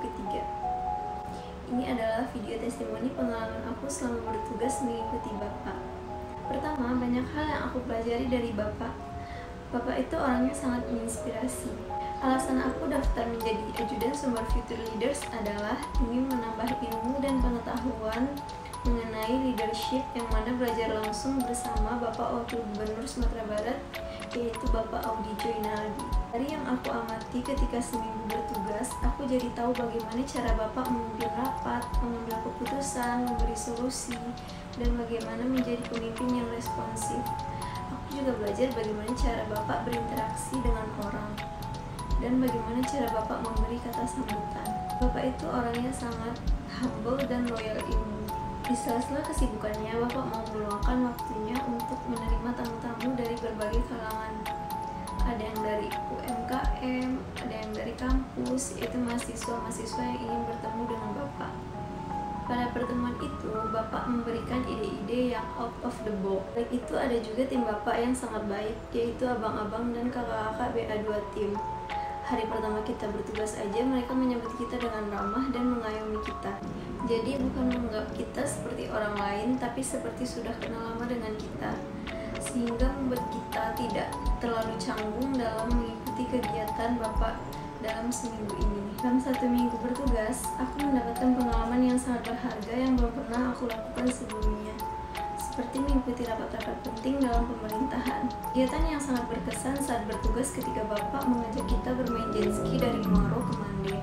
ketiga. Ini adalah video testimoni pengalaman aku selama bertugas mengikuti Bapak. Pertama, banyak hal yang aku pelajari dari Bapak. Bapak itu orangnya sangat menginspirasi. Alasan aku daftar menjadi ajudan sumber future leaders adalah ingin menambah ilmu dan pengetahuan mengenai leadership, yang mana belajar langsung bersama Bapak Wakil Gubernur Sumatera Barat, yaitu Bapak Audi Joinaldi. Dari yang aku amati ketika seminggu bertugas, aku jadi tahu bagaimana cara Bapak memimpin rapat, mengambil keputusan, memberi solusi, dan bagaimana menjadi pemimpin yang responsif. Aku juga belajar bagaimana cara Bapak berinteraksi dengan orang, dan bagaimana cara Bapak memberi kata sambutan. Bapak itu orangnya sangat humble dan loyal ilmu. Di sela-sela kesibukannya, Bapak mau meluangkan waktunya untuk menerima tamu-tamu dari berbagai kalangan. Ada yang dari UMKM, ada yang dari kampus, yaitu mahasiswa-mahasiswa yang ingin bertemu dengan Bapak. Pada pertemuan itu, Bapak memberikan ide-ide yang out of the box. Selain itu, ada juga tim Bapak yang sangat baik, yaitu abang-abang dan kakak-kakak BA2 tim. Hari pertama kita bertugas aja, mereka menyambut kita dengan ramah dan mengayomi kita. Jadi bukan menganggap kita seperti orang lain, tapi seperti sudah kenal lama dengan kita, sehingga membuat kita tidak terlalu canggung dalam mengikuti kegiatan Bapak dalam seminggu ini. Dalam 1 minggu bertugas, aku mendapatkan pengalaman yang sangat berharga yang belum pernah aku lakukan sebelumnya, seperti mengikuti rapat-rapat penting dalam pemerintahan. Kegiatan yang sangat berkesan saat bertugas ketika Bapak mengajak kita bermain jet ski dari Muaro ke Mande.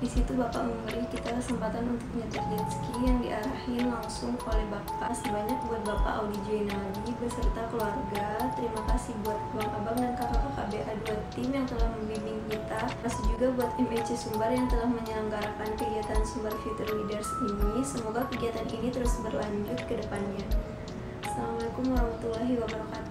Di situ Bapak memberi kita kesempatan untuk nyetir jet ski yang diarahin langsung oleh Bapak. Sebanyak buat Bapak Audi Joinaldi beserta keluarga. Terima kasih buat abang-abang dan kakak-kakak BA2 tim yang telah membimbing kita. Terima kasih juga buat MEC Sumbar yang telah menyelenggarakan kegiatan Sumbar Future Leaders ini. Semoga kegiatan ini terus berlanjut ke depannya. Assalamualaikum warahmatullahi wabarakatuh.